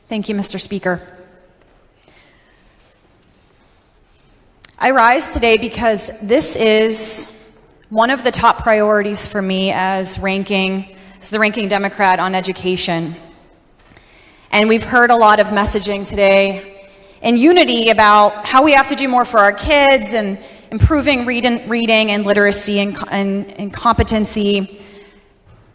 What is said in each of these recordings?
Thank you, Mr. Speaker. I rise today because this is one of the top priorities for me as the ranking Democrat on education. And we've heard a lot of messaging today in unity about how we have to do more for our kids and improving reading and literacy and competency,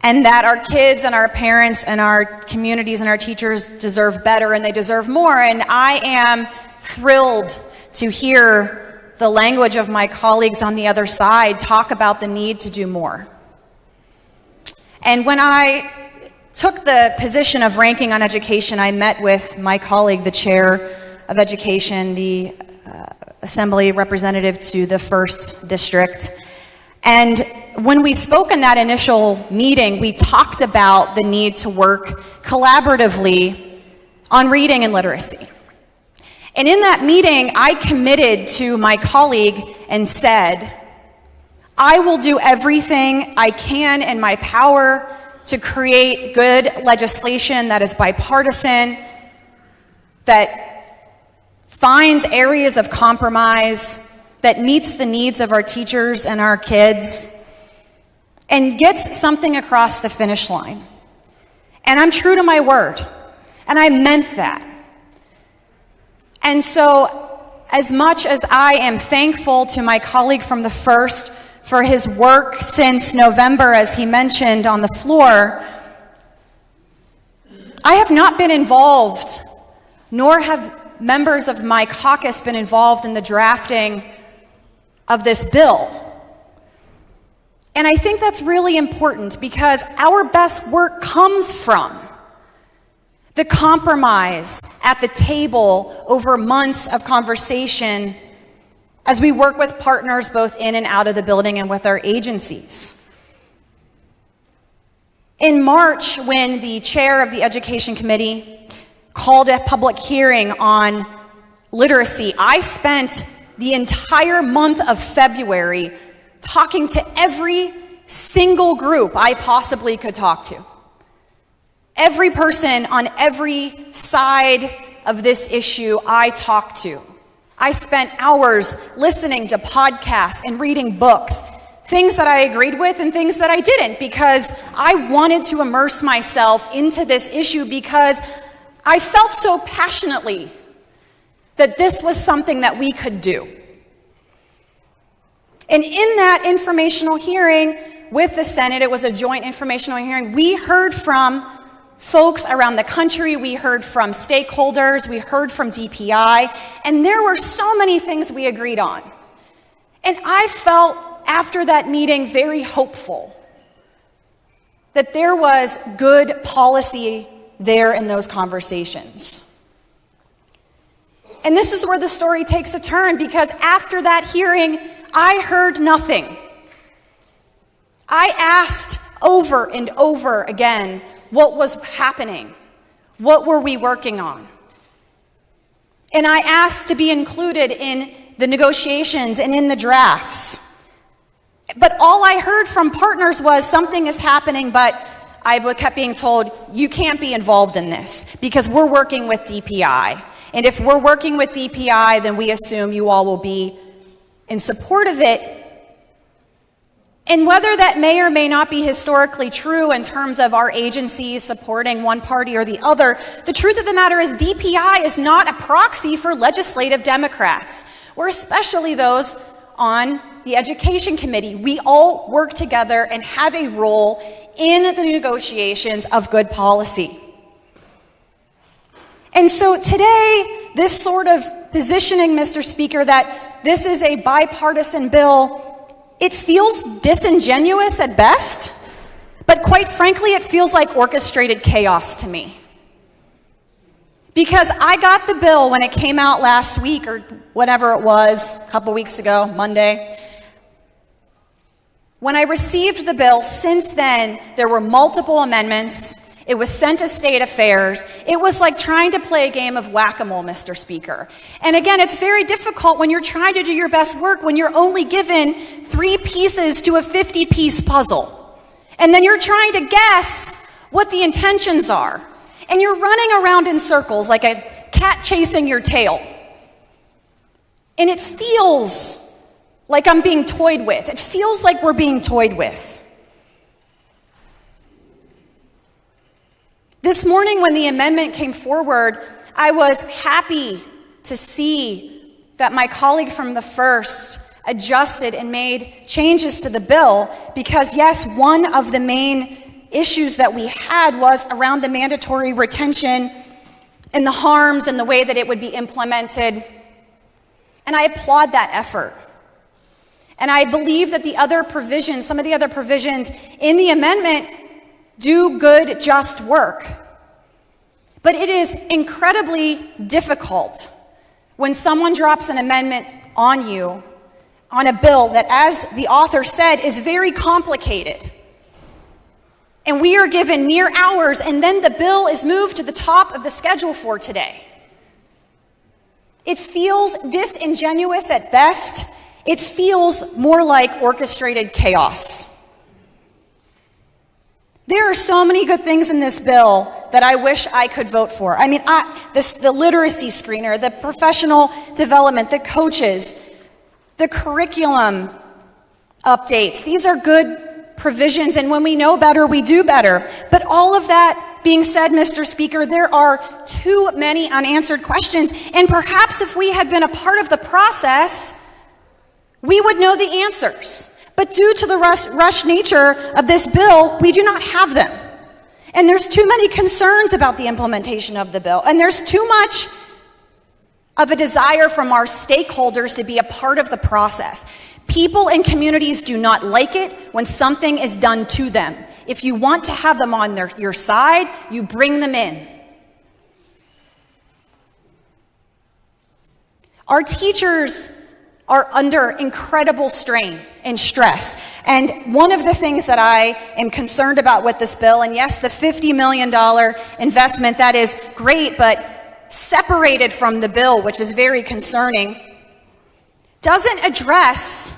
and that our kids and our parents and our communities and our teachers deserve better and they deserve more. And I am thrilled to hear the language of my colleagues on the other side talk about the need to do more. And when I took the position of ranking on education, I met with my colleague, the chair of education, the assembly representative to the 1st District. And when we spoke in that initial meeting, we talked about the need to work collaboratively on reading and literacy. And in that meeting, I committed to my colleague and said, I will do everything I can in my power to create good legislation that is bipartisan, that finds areas of compromise, that meets the needs of our teachers and our kids, and gets something across the finish line. And I'm true to my word, and I meant that. And so, as much as I am thankful to my colleague from the 1st for his work since November, as he mentioned on the floor, I have not been involved, nor have members of my caucus been involved in the drafting of this bill. And I think that's really important because our best work comes from the compromise at the table over months of conversation as we work with partners both in and out of the building and with our agencies. In March, when the chair of the Education Committee called a public hearing on literacy, I spent the entire month of February talking to every single group I possibly could talk to. Every person on every side of this issue I talked to. I spent hours listening to podcasts and reading books, things that I agreed with and things that I didn't, because I wanted to immerse myself into this issue because I felt so passionately that this was something that we could do. And in that informational hearing with the Senate, it was a joint informational hearing, we heard from folks around the country, we heard from stakeholders, we heard from DPI, and there were so many things we agreed on. And I felt after that meeting very hopeful that there was good policy there in those conversations. And this is where the story takes a turn, because after that hearing, I heard nothing. I asked over and over again what was happening, what were we working on? And I asked to be included in the negotiations and in the drafts. But all I heard from partners was something is happening, but I kept being told, you can't be involved in this because we're working with DPI. And if we're working with DPI, then we assume you all will be in support of it. And whether that may or may not be historically true in terms of our agencies supporting one party or the other, the truth of the matter is DPI is not a proxy for legislative Democrats, or especially those on the Education Committee. We all work together and have a role in the negotiations of good policy. And so today, this sort of positioning, Mr. Speaker, that this is a bipartisan bill, it feels disingenuous at best, but quite frankly, it feels like orchestrated chaos to me. Because I got the bill when it came out last week, or whatever it was, a couple weeks ago, Monday. When I received the bill, since then, there were multiple amendments. It was sent to State Affairs. It was like trying to play a game of whack-a-mole, Mr. Speaker. And again, it's very difficult when you're trying to do your best work when you're only given 3 pieces to a 50-piece puzzle. And then you're trying to guess what the intentions are. And you're running around in circles like a cat chasing your tail. And it feels like I'm being toyed with. It feels like we're being toyed with. This morning when the amendment came forward, I was happy to see that my colleague from the first adjusted and made changes to the bill because, yes, one of the main issues that we had was around the mandatory retention and the harms and the way that it would be implemented. And I applaud that effort. And I believe that the other provisions, some of the other provisions in the amendment do good, just work. But it is incredibly difficult when someone drops an amendment on you on a bill that, as the author said, is very complicated. And we are given mere hours, and then the bill is moved to the top of the schedule for today. It feels disingenuous at best. It feels more like orchestrated chaos. There are so many good things in this bill that I wish I could vote for. I mean, the literacy screener, the professional development, the coaches, the curriculum updates. These are good provisions, and when we know better, we do better. But all of that being said, Mr. Speaker, there are too many unanswered questions, and perhaps if we had been a part of the process, we would know the answers. But due to the rush nature of this bill, we do not have them. And there's too many concerns about the implementation of the bill. And there's too much of a desire from our stakeholders to be a part of the process. People and communities do not like it when something is done to them. If you want to have them on your side, you bring them in. Our teachers are under incredible strain and stress. And one of the things that I am concerned about with this bill, and yes, the $50 million investment, that is great, but separated from the bill, which is very concerning, doesn't address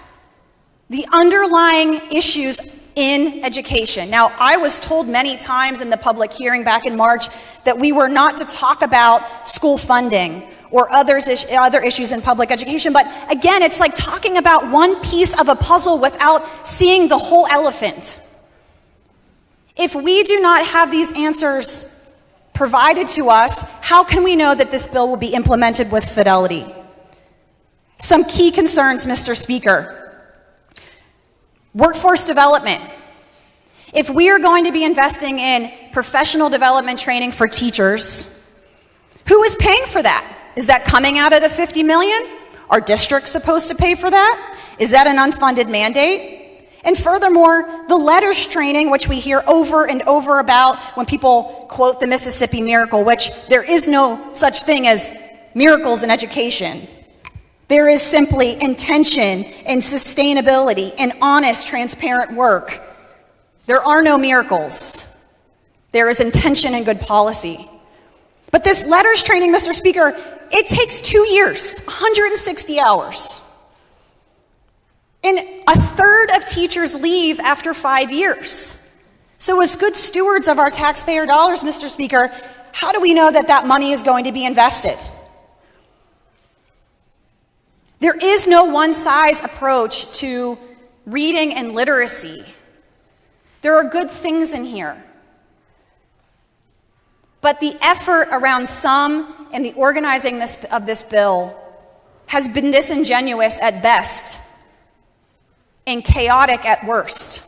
the underlying issues in education. Now, I was told many times in the public hearing back in March that we were not to talk about school funding or other issues in public education. But again, it's like talking about one piece of a puzzle without seeing the whole elephant. If we do not have these answers provided to us, how can we know that this bill will be implemented with fidelity? Some key concerns, Mr. Speaker. Workforce development. If we are going to be investing in professional development training for teachers, who is paying for that? Is that coming out of the $50 million? Are districts supposed to pay for that? Is that an unfunded mandate? And furthermore, the letters training, which we hear over and over about when people quote the Mississippi Miracle, which there is no such thing as miracles in education. There is simply intention and sustainability and honest, transparent work. There are no miracles. There is intention and good policy. But this letters training, Mr. Speaker, it takes 2 years, 160 hours. And a third of teachers leave after 5 years. So as good stewards of our taxpayer dollars, Mr. Speaker, how do we know that that money is going to be invested? There is no one-size approach to reading and literacy. There are good things in here. But the effort around some and the organizing of this bill has been disingenuous at best and chaotic at worst.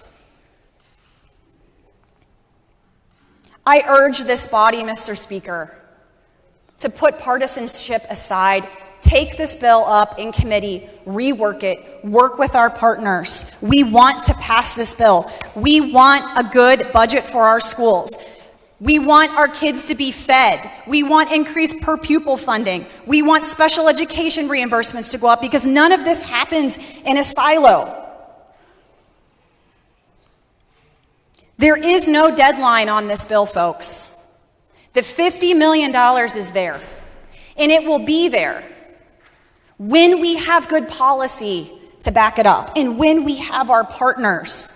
I urge this body, Mr. Speaker, to put partisanship aside, take this bill up in committee, rework it, work with our partners. We want to pass this bill. We want a good budget for our schools. We want our kids to be fed. We want increased per pupil funding. We want special education reimbursements to go up because none of this happens in a silo. There is no deadline on this bill, folks. The $50 million is there, and it will be there when we have good policy to back it up and when we have our partners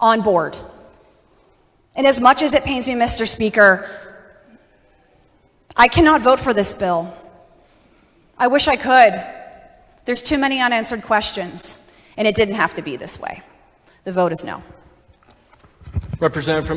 on board. And as much as it pains me, Mr. Speaker, I cannot vote for this bill. I wish I could. There's too many unanswered questions, and it didn't have to be this way. The vote is no. Representative from the